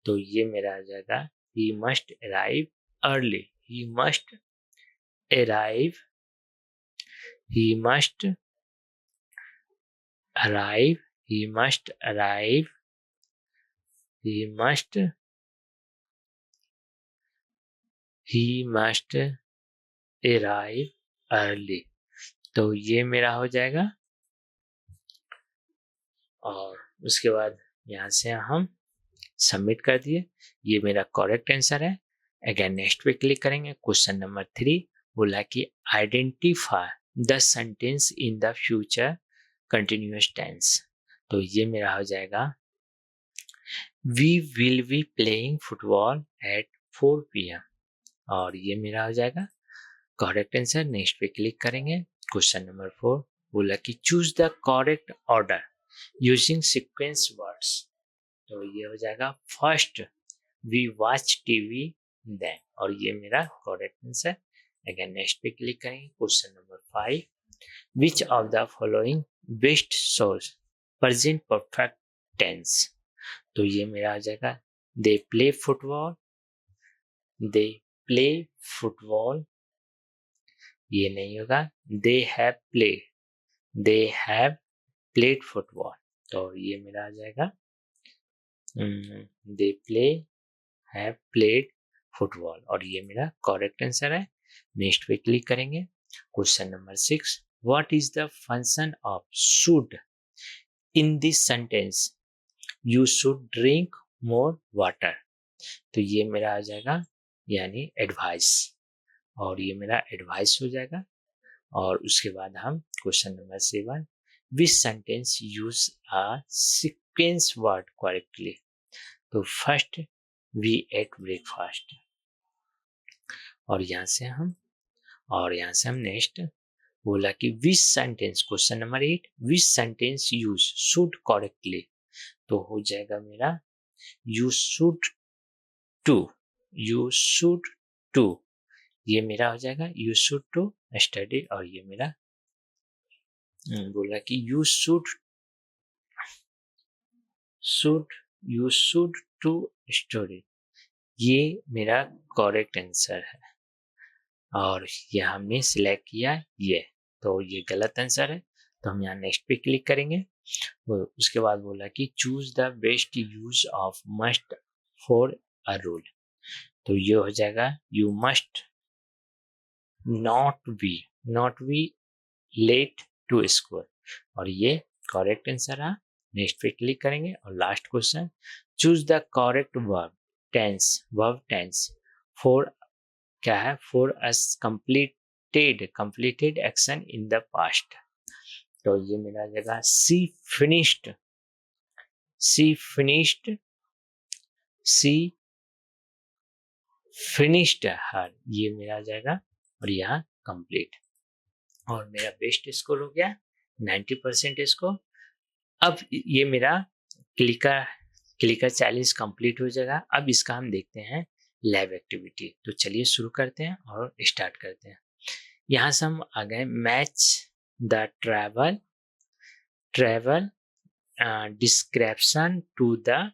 तो ये मेरा हो जाएगा he must arrive early, he must arrive, he must arrive, he must arrive, he must arrive early, तो ये मेरा हो जाएगा। और उसके बाद यहाँ से हम सबमिट कर दिए, ये मेरा करेक्ट आंसर है। अगेन नेक्स्ट पे क्लिक करेंगे, क्वेश्चन नंबर 3 बोला कि identify the sentence in the future continuous tense, तो ये मेरा हो जाएगा we will be playing football at 4 PM, और ये मेरा हो जाएगा करेक्ट आंसर। नेक्स्ट पे क्लिक करेंगे, क्वेश्चन नंबर 4 बोला कि choose the correct order using sequence words, तो ये हो जाएगा first we watch TV then, और ये मेरा करेक्ट आंसर। अगेन नेक्स्ट पे क्लिक करेंगे, question number 5, which of the following best source present perfect tense, तो ये मेरा आ जाएगा दे प्ले फुटबॉल, ये नहीं होगा। दे हैव प्लेड फुटबॉल, तो ये मेरा आ जाएगा दे हैव प्लेड फुटबॉल, और ये मेरा करेक्ट आंसर है। नेक्स्ट पे क्लिक करेंगे। Question number 6, what is the function of should in this sentence? You should drink more water, तो ये मेरा आ जाएगा यानी एडवाइस, और ये मेरा एडवाइस हो जाएगा। और उसके बाद हम question number 7, which sentence use a sequence word correctly? तो फर्स्ट वी एट ब्रेकफास्ट, और यहाँ से हम नेक्स्ट बोला कि विच sentence, question number 8, which sentence use should correctly, तो हो जाएगा मेरा यू शुड टू, ये मेरा हो जाएगा यू शुड टू स्टडी, और ये मेरा बोला कि यू शुड टू स्टडी, ये मेरा करेक्ट आंसर है, और ये हमने सिलेक्ट किया ये, तो ये गलत आंसर है, तो हम यहाँ नेक्स्ट पे क्लिक करेंगे। उसके बाद बोला कि choose the best use of must for a rule, तो ये हो जाएगा you must not be late to school, और ये करेक्ट आंसर है। नेक्स्ट पे क्लिक करेंगे। और last question, choose the correct verb tense for क्या है, for us completed action in the past, तो ये मेरा जगह सी फिनिश्ड हर, ये मेरा आ जाएगा, और यहाँ कंप्लीट, और मेरा बेस्ट स्कोर हो गया 90% स्कोर। अब ये मेरा क्लिकर चैलेंज कंप्लीट हो जाएगा। अब इसका हम देखते हैं लैब एक्टिविटी, तो चलिए शुरू करते हैं और स्टार्ट करते हैं। यहाँ से हम आ गए match the travel description to the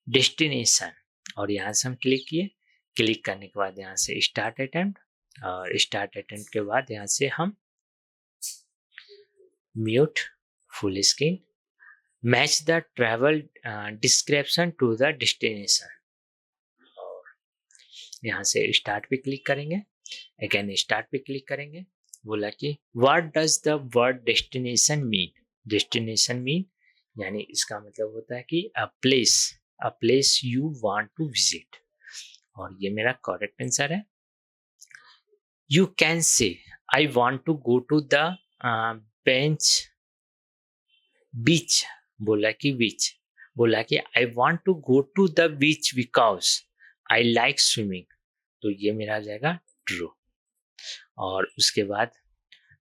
destination, और यहाँ से हम क्लिक किए। क्लिक करने के बाद यहाँ से स्टार्ट अटेम्प्ट, और स्टार्ट अटेम्प्ट के बाद यहाँ से हम mute full screen, match the travel description to the destination, और यहाँ से स्टार्ट पे क्लिक करेंगे। अगेन स्टार्ट पे क्लिक करेंगे। बोला कि what does the word destination mean यानी इसका मतलब होता है कि a place you want to visit, और ये मेरा करेक्ट आंसर है। You can say I want to go to the beach, बोला कि I want to go to the beach because I like swimming, तो ये मेरा आ जाएगा ट्रू। और उसके बाद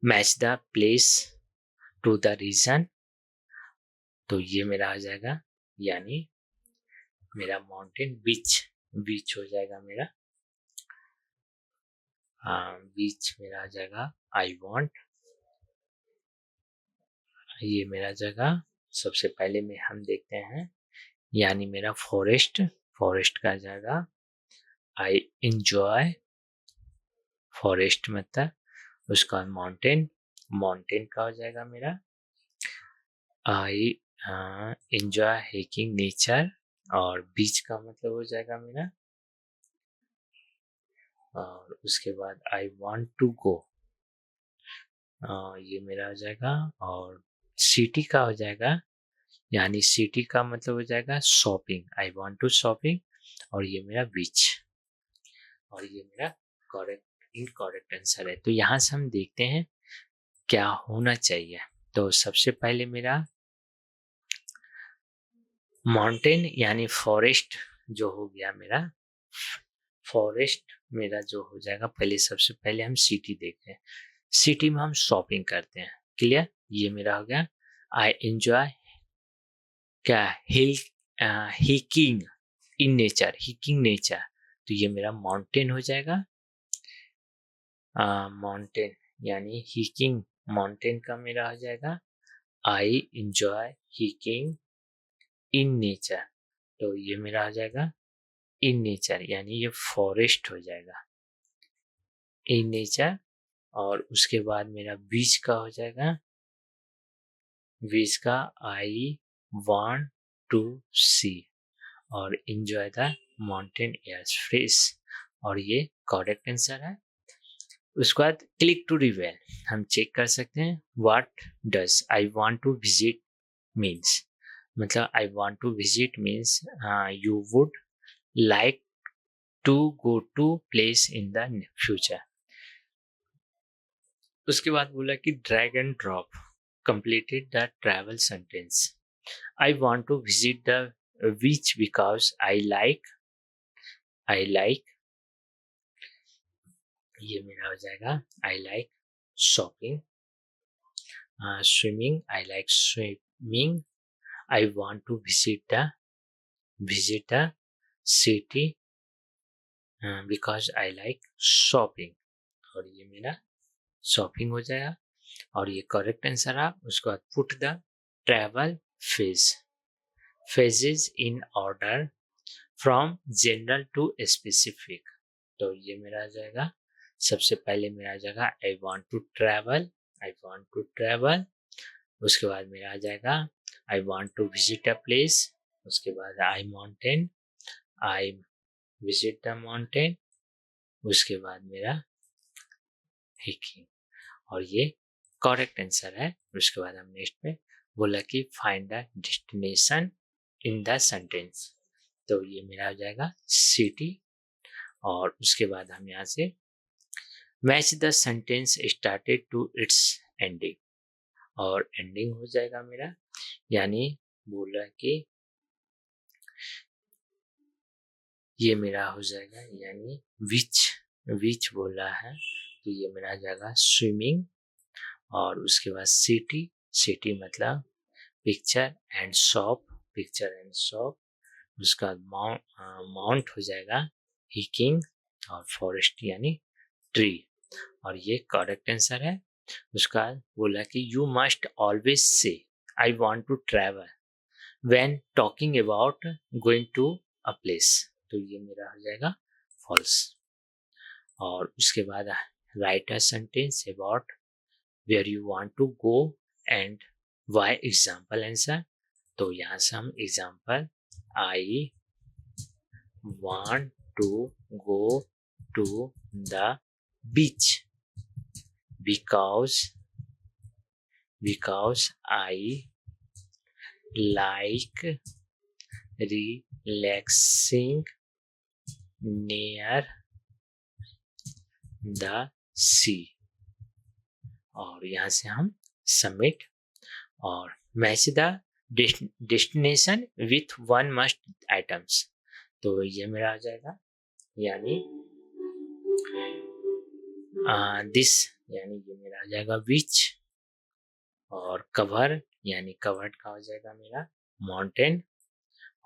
match the place to the reason, तो ये मेरा आ जाएगा यानी मेरा माउंटेन बीच हो जाएगा मेरा, बीच मेरा आ जाएगा आई वांट, ये मेरा जगह सबसे पहले में हम देखते हैं यानी मेरा फॉरेस्ट का जाएगा आई इंजॉय फॉरेस्ट, मतलब उसका माउंटेन का हो जाएगा मेरा आई इंजॉय हाइकिंग नेचर, और बीच का मतलब हो जाएगा मेरा, और उसके बाद आई वांट टू गो, ये मेरा हो जाएगा, और सिटी का हो जाएगा यानी सिटी का मतलब हो जाएगा shopping, I want to shopping, और ये मेरा बीच, और ये मेरा इनकरेक्ट आंसर है। तो यहाँ से हम देखते हैं क्या होना चाहिए। तो सबसे पहले मेरा माउंटेन यानी फॉरेस्ट जो हो गया मेरा, फॉरेस्ट मेरा जो हो जाएगा, पहले सबसे पहले हम सिटी देखते हैं। सिटी में हम शॉपिंग करते हैं, क्लियर, ये मेरा हो गया। आई एंजॉय क्या हिकिंग नेचर, तो ये मेरा माउंटेन हो जाएगा। माउंटेन यानी हिकिंग, माउंटेन का मेरा हो जाएगा आई इंजॉय हिकिंग इन नेचर, तो ये मेरा हो जाएगा इन नेचर यानी ये फॉरेस्ट हो जाएगा इन नेचर, और उसके बाद मेरा बीच का हो जाएगा, बीच का आई वांट टू सी और enjoy the mountain airs fresh, और ये करेक्ट आंसर है। उसके बाद क्लिक टू रिवेल, हम चेक कर सकते हैं what does I want to visit means, मतलब I want to visit means you would like to go to place in the future. उसके बाद बोला कि drag and drop completed the travel sentence. I want to visit the beach because I like, ये मेरा हो जाएगा I like shopping, swimming, I like swimming. I want to visit the city because I like shopping, और ये मेरा shopping हो जाएगा और ये करेक्ट आंसर है। उसके बाद put the travel phases in order from general to specific, तो ये मेरा आ जाएगा। सबसे पहले मेरा आ जाएगा I want to travel, I want to travel. उसके बाद मेरा आ जाएगा I want to visit a place, उसके बाद I mountain, I visit the mountain, उसके बाद मेरा हिकिंग, और ये करेक्ट आंसर है। उसके बाद हम नेक्स्ट पे बोला कि find the destination in the sentence, तो ये मेरा हो जाएगा सिटी, और उसके बाद हम यहाँ से match the sentence started to its ending, और एंडिंग हो जाएगा मेरा, यानी बोला कि ये मेरा हो जाएगा, यानी विच बोला है, तो ये मेरा आ जाएगा स्विमिंग, और उसके बाद सिटी मतलब पिक्चर एंड शॉप, उसका माउंट हो जाएगा हिकिंग, और फॉरेस्ट यानी ट्री, और ये करेक्ट आंसर है। उसका बोला कि you must always say I want to travel when talking about going to a place, तो ये मेरा हो जाएगा फॉल्स। और उसके बाद write a sentence about where you want to go and why example answer, तो यहाँ से हम example I want to go to the beach because I like relaxing near the sea, और यहाँ से हम सबमिट और match the destination with one must items, तो ये मेरा आ जाएगा, यानी दिस, यानी ये मेरा आ जाएगा विच, और कवर यानी कवर्ड का हो जाएगा मेरा माउंटेन,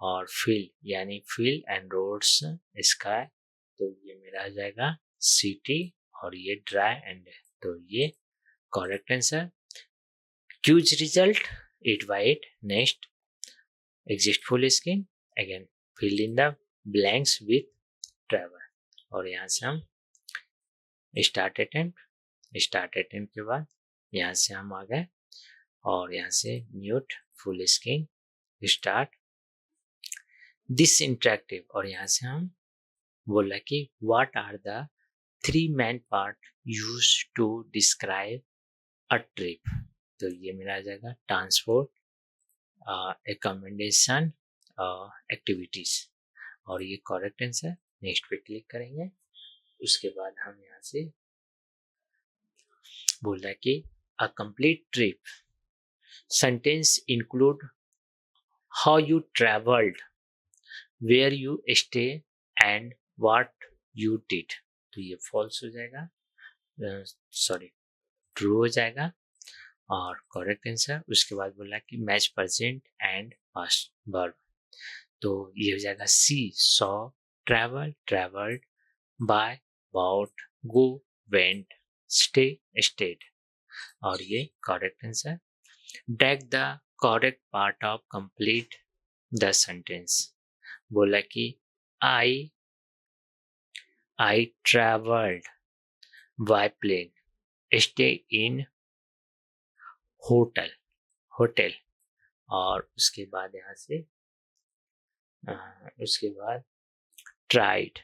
और फील्ड यानी फील्ड एंड रोड्स स्काई, तो ये मेरा आ जाएगा सिटी, और ये ड्राई एंड, तो ये correct answer. Quiz result 8/8। Next exist full screen, again fill in the blanks with travel, और यहाँ से हम स्टार्ट अटेम्प्ट के बाद यहाँ से हम आ गए, और यहाँ से mute full screen start this interactive, और यहाँ से हम बोला कि what are the 3 main part use to describe a trip, तो ये मेरा आ जाएगा ट्रांसपोर्ट, एकोमोडेशन, एक्टिविटीज, और ये करेक्ट आंसर। नेक्स्ट पे क्लिक करेंगे। उसके बाद हम यहाँ से बोल रहा है कि a complete trip sentence include how you travelled, where you stay and what you did, तो ये फॉल्स हो जाएगा, सॉरी ट्रू हो जाएगा, और करेक्ट आंसर। उसके बाद बोला कि match present and past verb, तो ये हो जाएगा see saw, travel travelled, buy bought, go went, stay stayed, और ये correct answer. Drag the correct part of complete the sentence, बोला कि I travelled by plane, stay in hotel, hotel. और उसके बाद यहाँ से उसके बाद ट्राइड,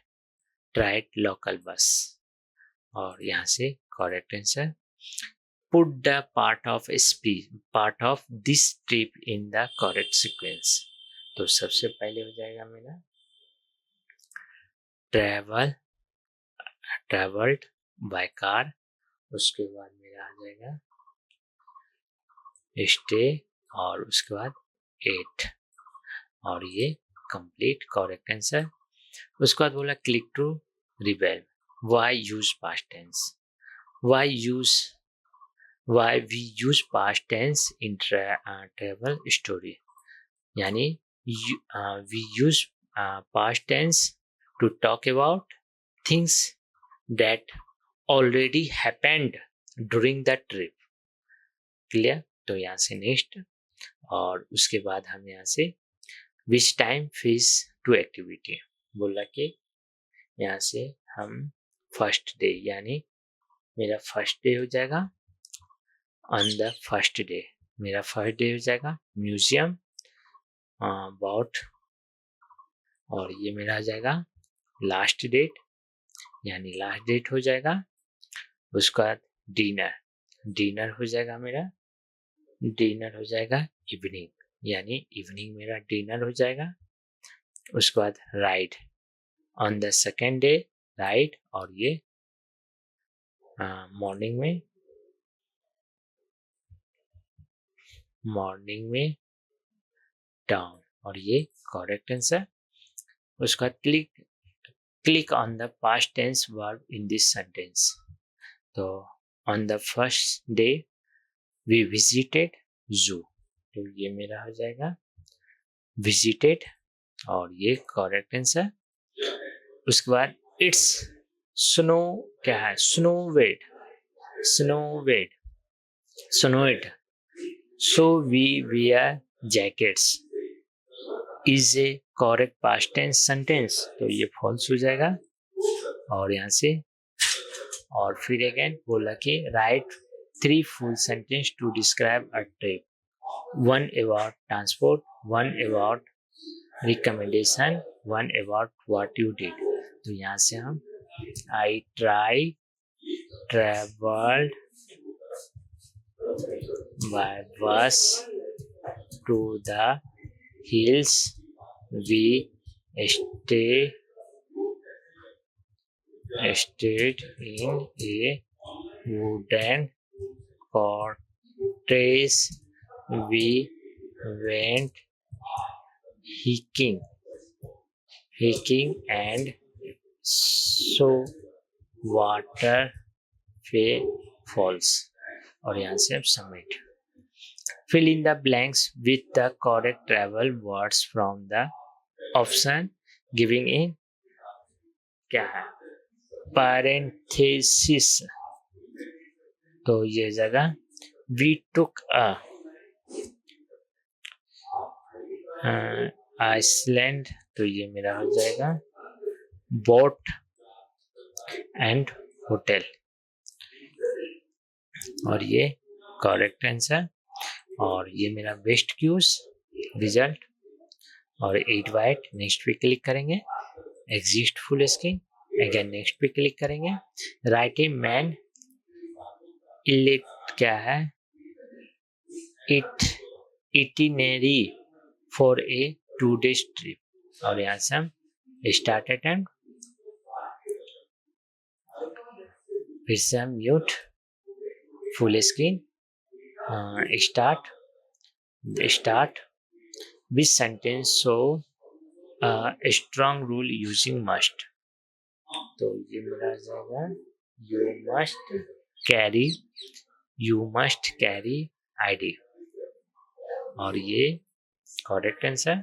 ट्राइड लोकल बस। और यहाँ से correct answer, put the part of speech, part of this trip in the correct sequence. तो सबसे पहले हो जाएगा मेरा ट्रेवल, ट्रेवल्ड बाय कार। उसके बाद मेरा आ जाएगा स्टे, और उसके बाद एट, और ये कंप्लीट करेक्ट आंसर। उसके बाद बोला click to reveal, why use past tense, why use, why we use past tense in travel story, यानी we use past tense to talk about things that already happened during the trip. Clear? तो यहाँ से next, और उसके बाद हम यहाँ से which time phase two activity बोला कि यहाँ से हम फर्स्ट डे, यानी मेरा फर्स्ट डे हो जाएगा ऑन द फर्स्ट डे, मेरा फर्स्ट डे हो जाएगा म्यूजियम अबाउट, और ये मेरा आ जाएगा लास्ट डेट, यानी लास्ट डेट हो जाएगा। उसके बाद डिनर, डिनर हो जाएगा मेरा, डिनर हो जाएगा इवनिंग, यानी इवनिंग मेरा डिनर हो जाएगा। उसके बाद ride on the second day, ride, और ये मॉर्निंग में, मॉर्निंग में डाउन, और ये करेक्ट आंसर। उसका click, click on the past tense verb in this sentence. तो on the first day we visited zoo, तो ये मेरा हो जाएगा विजिटेड, और ये करेक्ट आंसर। उसके बाद इट्स स्नो, क्या है, snowed, snowed, snowed, so we wear jackets is a correct past tense sentence, तो ये फॉल्स हो जाएगा। और यहाँ से, और फिर अगेन बोला कि write 3 full sentence to describe a trip, 1 about transport, 1 about recommendation, 1 about what you did। तो यहाँ से हम I try, traveled by bus to the hills, we stay, stayed in a wooden cottage, we went hiking, hiking and so water falls। और यहाँ से अब submit, fill in the blanks with the correct travel words from the option giving in, क्या है, parenthesis। तो ये जगह we took a Iceland, तो ये मेरा हो जाएगा बोट एंड होटल, और ये करेक्ट आंसर। और ये मेरा बेस्ट क्यूज रिजल्ट, और 8 बाइट नेक्स्ट पे क्लिक करेंगे, exist full screen, again next पे क्लिक करेंगे, राइट ए मैन इलेक्ट, क्या है, it itinerary for a 2 days trip, और यहाँ से हम स्टार्ट अटेम्प्ट, फिर से हम mute full screen, start, start which sentence so strong rule using must, तो ये मेरा आ जाएगा यू मस्ट कैरी आईडी, और ये correct answer.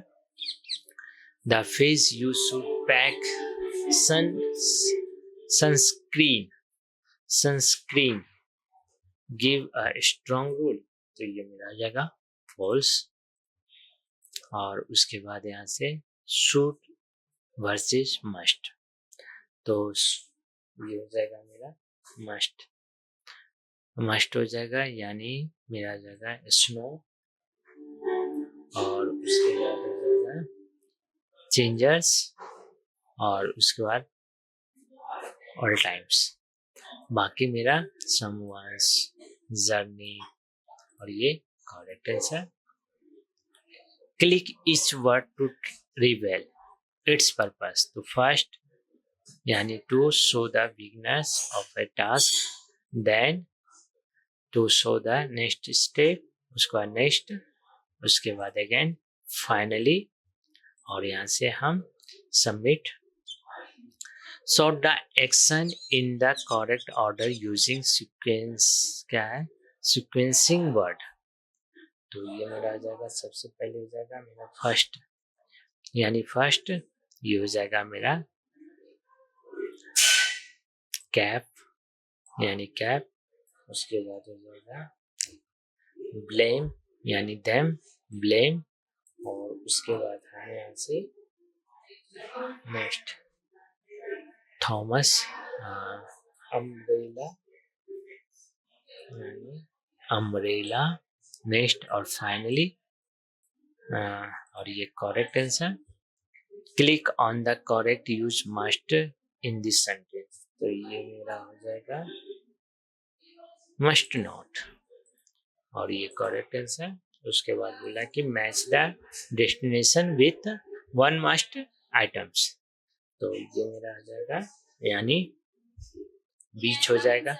The face you should pack sunscreen, sunscreen give a strong rule, तो ये मेरा आ जाएगा फॉल्स। और उसके बाद यहाँ से शुड वर्सेस मस्ट, तो ये हो जाएगा मेरा मस्ट। मस्ट हो जाएगा, यानी मेरा आ जाएगा स्नो, और उसके बाद हो जाएगा चेंजर्स, और उसके बाद ऑल टाइम्स। बाकी मेरा समवंस, जर्नी, और ये correct answer. Click each word to reveal its purpose. तो फर्स्ट यानी to show the beginners of a task, then to show the next step, उसके बाद नेक्स्ट, उसके बाद अगेन, फाइनली, और यहाँ से हम submit. Sort the action in the correct order using sequence, क्या है, सीक्वेंसिंग वर्ड। तो ये मेरा आ जाएगा, सबसे पहले हो जाएगा मेरा फर्स्ट, यानी फर्स्ट ये हो जाएगा मेरा कैप, यानी कैप। उसके बाद हो जाएगा ब्लेम, यानी देम, ब्लेम, और उसके बाद है यहाँ से नेक्स्ट थॉमस, अम्ब्रेला, यानी अम्ब्रेला, नेक्स्ट, और फाइनली, और ये correct answer. Click on the correct use must in this sentence. तो ये मेरा हो जाएगा मस्ट नॉट, और ये करेक्ट आंसर। उसके बाद बोला कि match the destination with one must items. तो ये मेरा आ जाएगा, यानी बीच हो जाएगा।